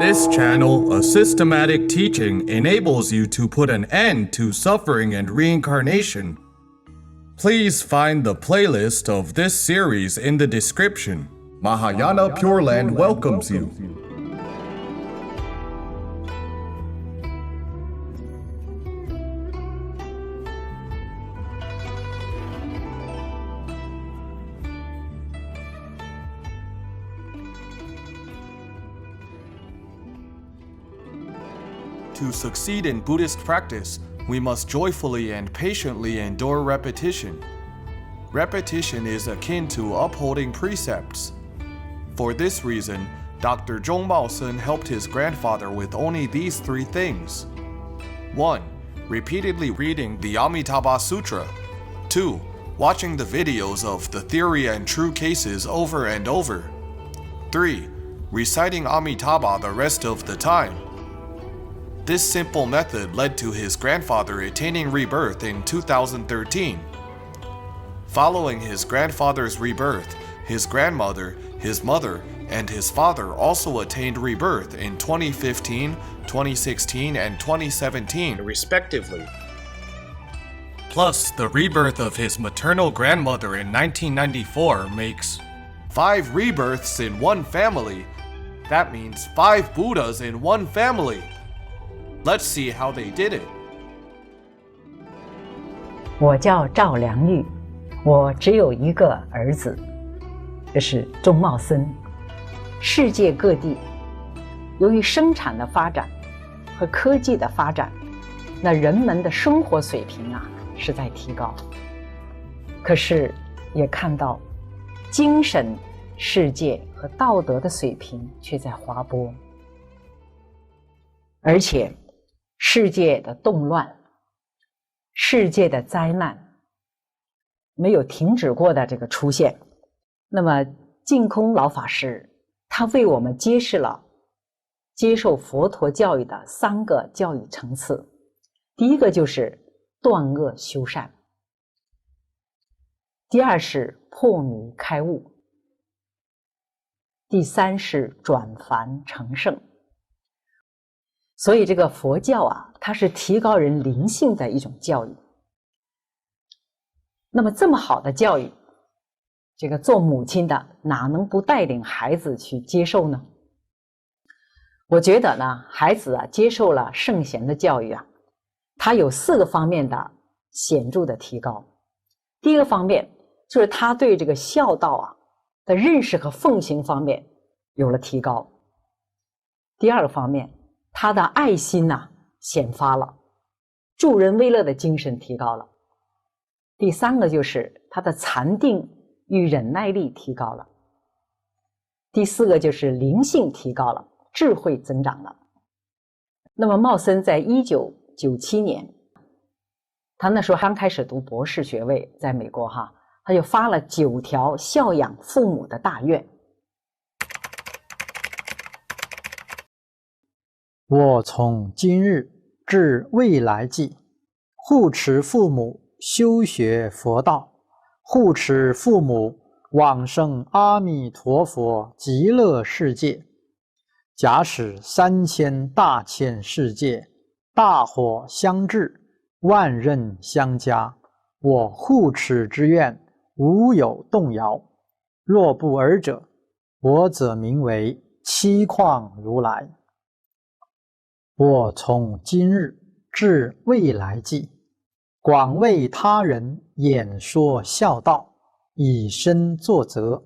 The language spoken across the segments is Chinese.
This channel, a systematic teaching, enables you to put an end to suffering and reincarnation. Please find the playlist of this series in the description. Mahayana Pure Land welcomes you. To succeed in Buddhist practice, we must joyfully and patiently endure repetition. Repetition is akin to upholding precepts. For this reason, Dr. Zhong Maosen helped his grandfather with only these three things. 1. Repeatedly reading the Amitabha Sutra. 2. Watching the videos of the theory and true cases over and over. 3. Reciting Amitabha the rest of the time. This simple method led to his grandfather attaining rebirth in 2013. Following his grandfather's rebirth, his grandmother, his mother, and his father also attained rebirth in 2015, 2016, and 2017, respectively. Plus, the rebirth of his maternal grandmother in 1994 makes 5 rebirths in one family. That means 5 Buddhas in one family. Let's see how they did it. 我叫赵良玉，我只有一个儿子，这是钟茂森。世界各地由于生产的发展和科技的发展，那人们的生活水平是在提高，可是也看到精神世界和道德的水平却在滑坡，而且世界的动乱，世界的灾难没有停止过的这个出现。那么净空老法师他为我们揭示了接受佛陀教育的3个教育层次。第一个就是断恶修善，第二是破迷开悟，第三是转凡成圣。所以这个佛教它是提高人灵性的一种教育。那么这么好的教育，这个做母亲的哪能不带领孩子去接受呢？我觉得呢，孩子接受了圣贤的教育他有4个方面的显著的提高。第一个方面就是他对这个孝道的认识和奉行方面有了提高。第二个方面，他的爱心显发了，助人为乐的精神提高了。第三个就是他的禅定与忍耐力提高了。第4个就是灵性提高了，智慧增长了。那么茂森在1997年，他那时候刚开始读博士学位，在美国他就发了9条孝养父母的大愿。我从今日至未来际，护持父母修学佛道，护持父母往生阿弥陀佛极乐世界。假使3000大千世界大火相至，万刃相加，我护持之愿无有动摇。若不尔者，我则名为七旷如来。我从今日至未来际，广为他人演说孝道，以身作则，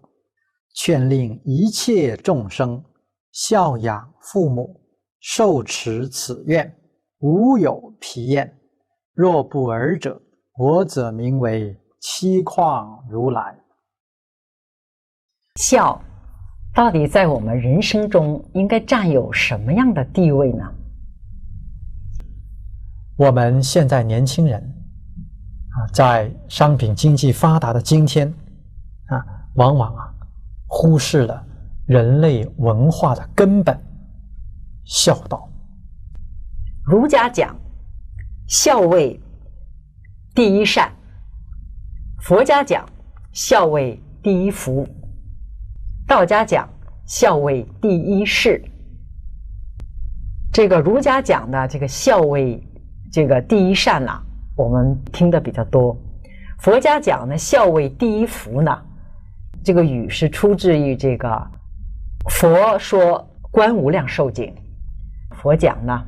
劝令一切众生孝养父母，受持此愿，无有疲厌。若不尔者，我则名为七旷如来。孝到底在我们人生中应该占有什么样的地位呢？我们现在年轻人在商品经济发达的今天往往忽视了人类文化的根本孝道。儒家讲孝为第一善，佛家讲孝为第一福，道家讲孝为第一事。这个儒家讲的这个孝为这个第一善呢，我们听的比较多。佛家讲的孝为第一福呢，这个语是出自于这个佛说《观无量寿经》。佛讲呢，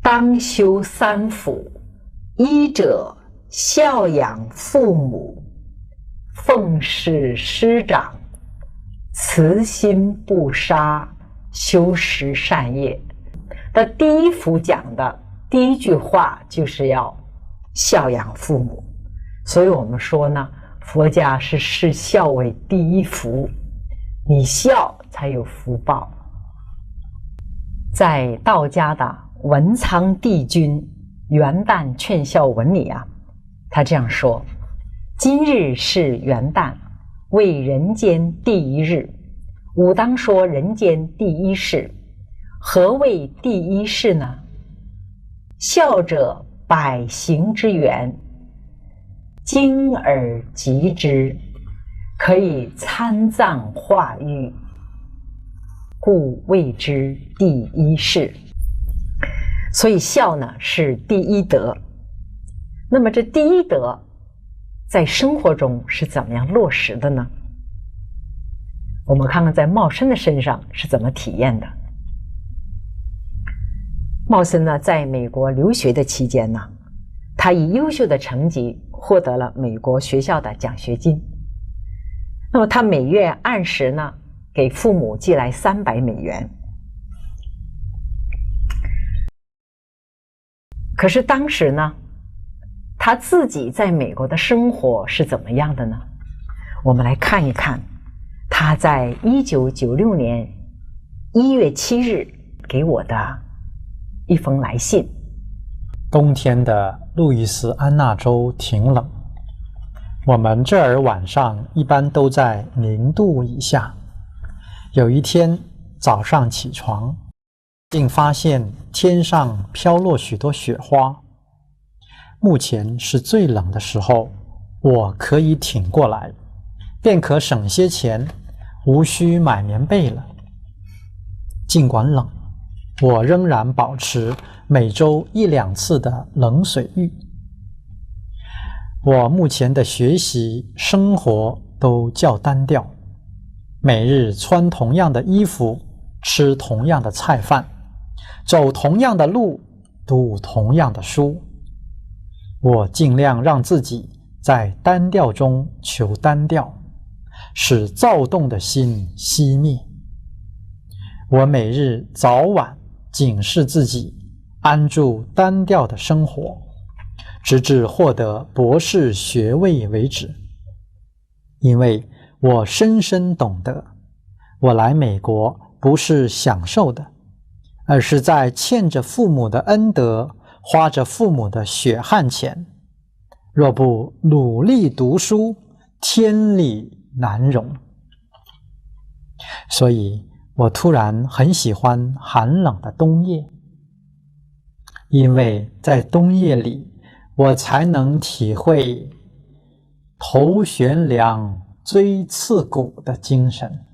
当修三福，一者孝养父母，奉事师长，慈心不杀，修持善业。那第一福讲的第一句话就是要孝养父母，所以我们说呢，佛家是视孝为第一福，你孝才有福报。在道家的文昌帝君元旦劝孝文里啊，他这样说：今日是元旦，为人间第一日，吾当说人间第一事。何谓第一事呢？孝者，百行之源，精而极之，可以参葬化育，故谓之第一事。所以孝呢是第一德。那么这第一德在生活中是怎么样落实的呢？我们看看在茂生的身上是怎么体验的。茂生呢，在美国留学的期间呢，他以优秀的成绩获得了美国学校的奖学金。那么他每月按时呢，给父母寄来$300。可是当时呢，他自己在美国的生活是怎么样的呢？我们来看一看他在1996年1月7日给我的一封来信。冬天的路易斯安那州挺冷，我们这儿晚上一般都在0度以下。有一天早上起床，竟发现天上飘落许多雪花。目前是最冷的时候，我可以挺过来，便可省些钱，无需买棉被了。尽管冷，我仍然保持每周1、2次的冷水浴。我目前的学习、生活都较单调，每日穿同样的衣服，吃同样的菜饭，走同样的路，读同样的书。我尽量让自己在单调中求单调，使躁动的心熄灭。我每日早晚警示自己，安住单调的生活，直至获得博士学位为止。因为我深深懂得，我来美国不是享受的，而是在欠着父母的恩德，花着父母的血汗钱。若不努力读书，天理难容。所以我突然很喜欢寒冷的冬夜，因为在冬夜里，我才能体会头悬梁锥刺股的精神，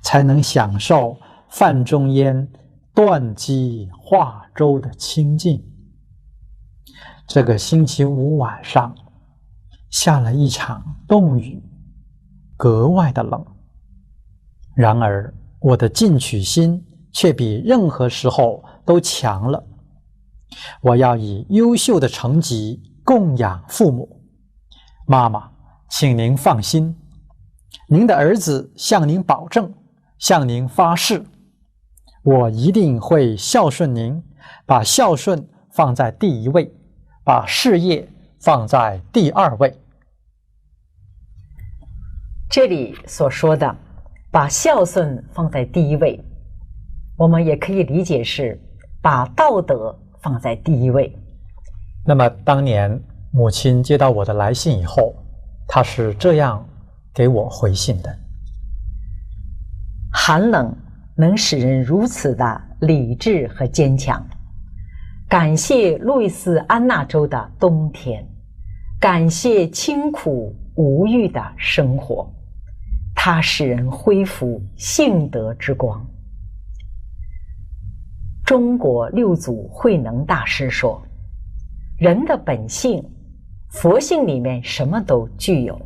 才能享受范仲淹断机化舟的清静。这个星期五晚上下了一场冻雨，格外的冷。然而我的进取心却比任何时候都强了。我要以优秀的成绩供养父母。妈妈，请您放心，您的儿子向您保证，向您发誓，我一定会孝顺您，把孝顺放在第一位，把事业放在第二位。这里所说的把孝顺放在第一位，我们也可以理解是把道德放在第一位。那么当年母亲接到我的来信以后，她是这样给我回信的：寒冷能使人如此的理智和坚强，感谢路易斯安那州的冬天，感谢清苦无欲的生活，它使人恢复性德之光。中国六祖慧能大师说，人的本性，佛性里面什么都具有，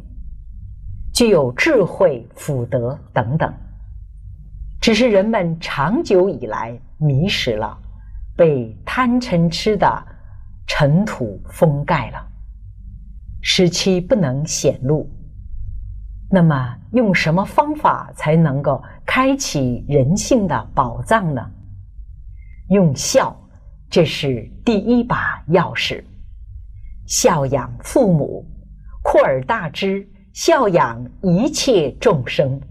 具有智慧、福德等等，只是人们长久以来迷失了，被贪嗔痴的尘土封盖了，使其不能显露。那么用什么方法才能够开启人性的宝藏呢？用孝，这是第一把钥匙。孝养父母，扩而大之，孝养一切众生。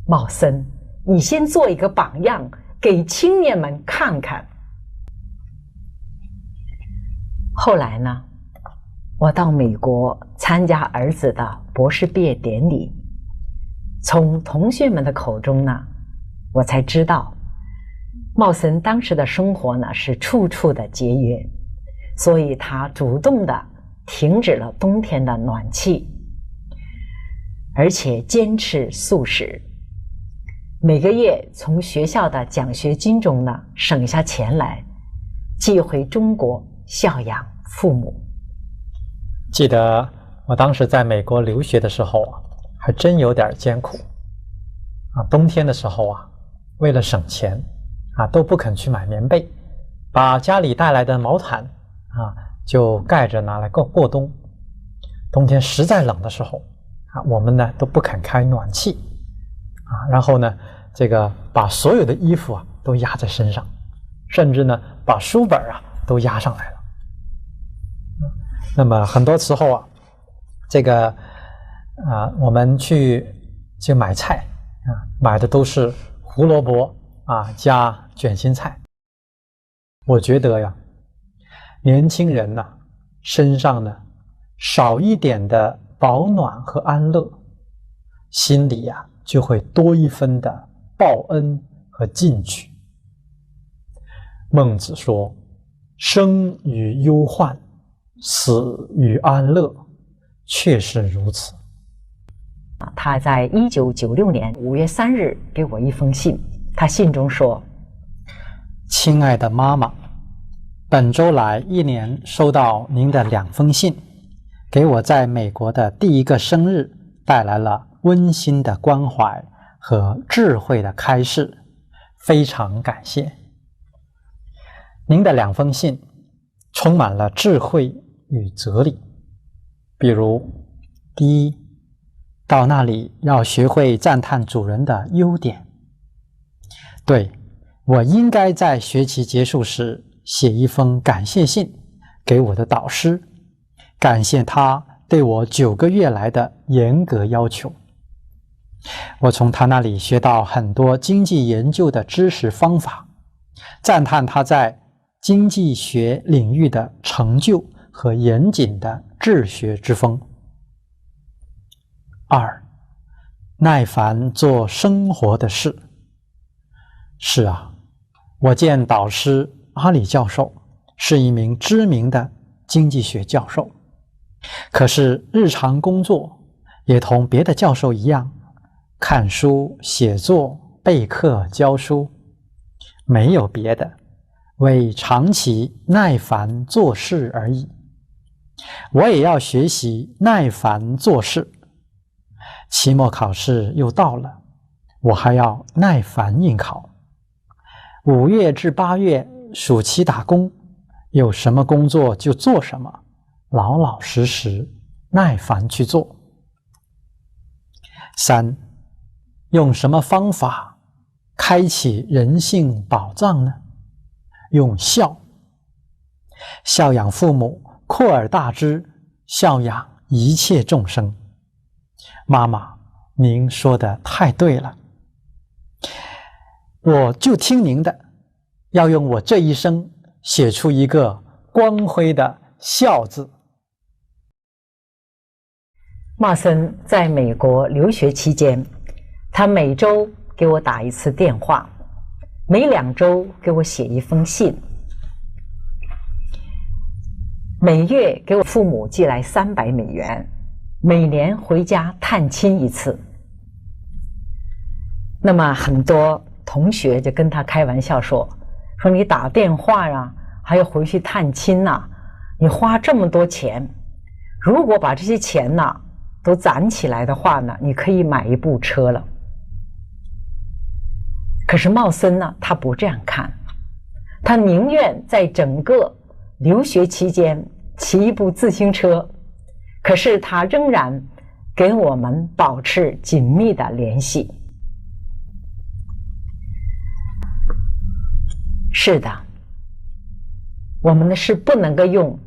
茂森，你先做一个榜样，给青年们看看。后来呢，我到美国参加儿子的博士毕业典礼，从同学们的口中呢，我才知道茂森当时的生活呢是处处的节约，所以他主动的停止了冬天的暖气，而且坚持素食，每个月从学校的奖学金中呢省下钱来，寄回中国孝养父母。记得我当时在美国留学的时候啊，还真有点艰苦啊。冬天的时候啊，为了省钱啊，都不肯去买棉被，把家里带来的毛毯啊就盖着拿来过冬。冬天实在冷的时候啊，我们呢都不肯开暖气啊，然后呢这个把所有的衣服啊都压在身上，甚至呢把书本啊都压上来了。那么很多时候啊，这个我们去买菜啊，买的都是胡萝卜啊加卷心菜。我觉得呀，年轻人呢身上呢少一点的保暖和安乐，心里呀就会多一分的报恩和进取。孟子说：“生于忧患，死于安乐。”确实如此。他在1996年5月3日给我一封信，他信中说：“亲爱的妈妈，本周来一连收到您的2封信，给我在美国的第一个生日带来了温馨的关怀和智慧的开示，非常感谢。您的2封信充满了智慧与哲理，比如第一，到那里要学会赞叹主人的优点。对，我应该在学期结束时写一封感谢信给我的导师，感谢他对我9个月来的严格要求。我从他那里学到很多经济研究的知识方法，赞叹他在经济学领域的成就和严谨的治学之风。2，耐烦做生活的事。是啊，我见导师阿里教授是一名知名的经济学教授，可是日常工作也同别的教授一样，看书、写作、备课、教书，没有别的，为长期耐烦做事而已。我也要学习耐烦做事。期末考试又到了，我还要耐烦应考。5月至8月暑期打工，有什么工作就做什么，老老实实耐烦去做。3，用什么方法开启人性宝藏呢？用孝。孝养父母，扩而大之，孝养一切众生。妈妈，您说的太对了，我就听您的，要用我这一生写出一个光辉的孝字。茂森在美国留学期间，他每周给我打1次电话，每2周给我写1封信，每月给我父母寄来300美元，每年回家探亲1次。那么很多同学就跟他开玩笑说，说你打电话呀，还要回去探亲呐，你花这么多钱，如果把这些钱呐都攒起来的话呢，你可以买一部车了。可是茂森呢，他不这样看，他宁愿在整个留学期间骑一部自行车，可是他仍然跟我们保持紧密的联系。是的，我们是不能够用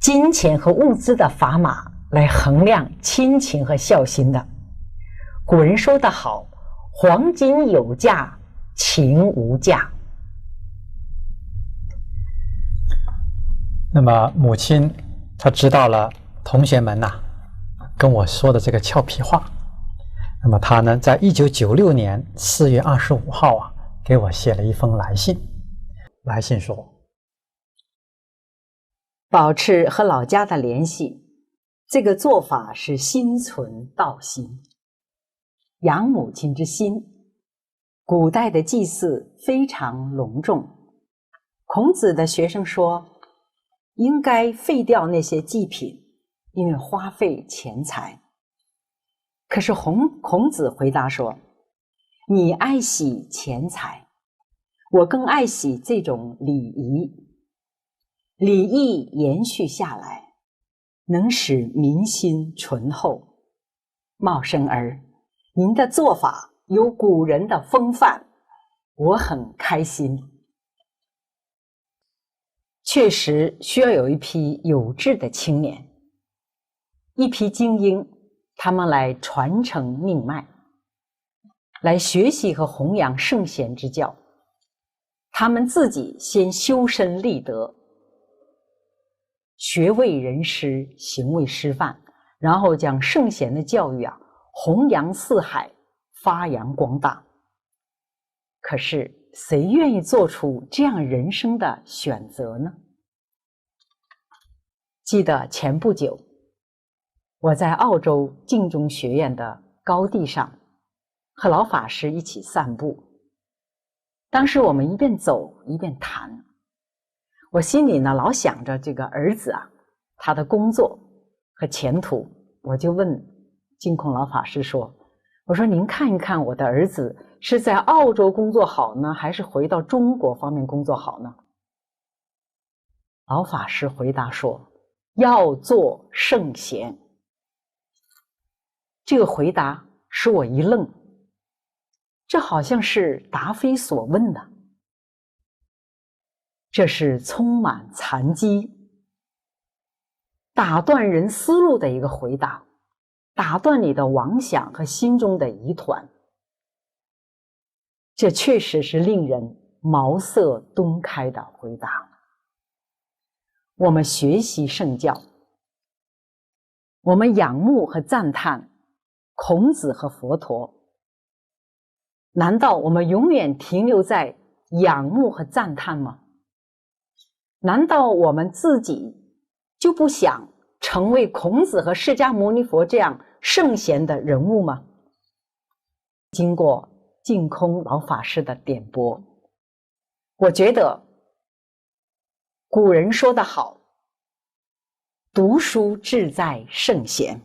金钱和物资的砝码来衡量亲情和孝心的。古人说得好，黄金有价，情无价。那么母亲她知道了同学们跟我说的这个俏皮话，那么她呢在1996年4月25号给我写了一封来信。来信说，保持和老家的联系，这个做法是心存道心，养母亲之心。古代的祭祀非常隆重，孔子的学生说应该废掉那些祭品，因为花费钱财。可是孔子回答说，你爱惜钱财，我更爱惜这种礼仪。礼义延续下来，能使民心醇厚。茂生儿，您的做法有古人的风范，我很开心。确实需要有一批有志的青年，一批精英，他们来传承命脉，来学习和弘扬圣贤之教。他们自己先修身立德，学为人师，行为师范，然后将圣贤的教育弘扬四海，发扬光大。可是谁愿意做出这样人生的选择呢？记得前不久，我在澳洲净宗学院的高地上和老法师一起散步。当时我们一边走一边谈，我心里呢老想着这个儿子他的工作和前途。我就问净空老法师说，我说您看一看我的儿子是在澳洲工作好呢，还是回到中国方面工作好呢？老法师回答说，要做圣贤。这个回答使我一愣，这好像是答非所问的，这是充满残机，打断人思路的一个回答，打断你的妄想和心中的疑团。这确实是令人茅塞顿开的回答。我们学习圣教，我们仰慕和赞叹孔子和佛陀，难道我们永远停留在仰慕和赞叹吗？难道我们自己就不想成为孔子和释迦牟尼佛这样圣贤的人物吗？经过净空老法师的点拨，我觉得古人说得好，读书志在圣贤，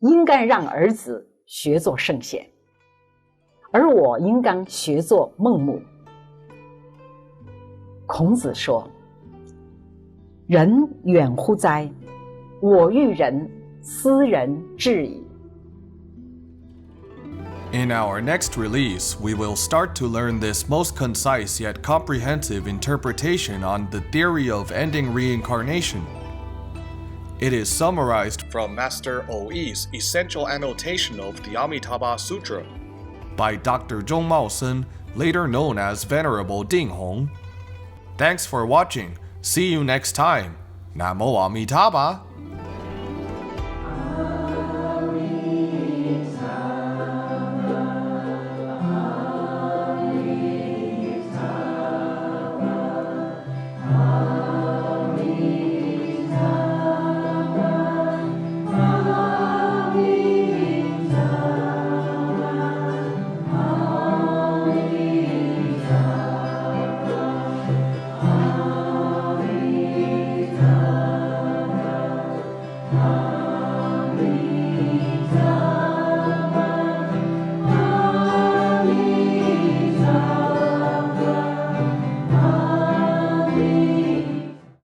应该让儿子学做圣贤，而我应当学做孟母。孔子说，人远乎哉，我欲人，斯人至矣。 In our next release, we will start to learn this most concise yet comprehensive interpretation on the theory of ending reincarnation. It is summarized from Master Oyi's essential annotation of the Amitabha Sutra by Dr. Zhong Maosen, later known as Venerable Ding Hong. Thanks for watching. See you next time. Namo Amitabha.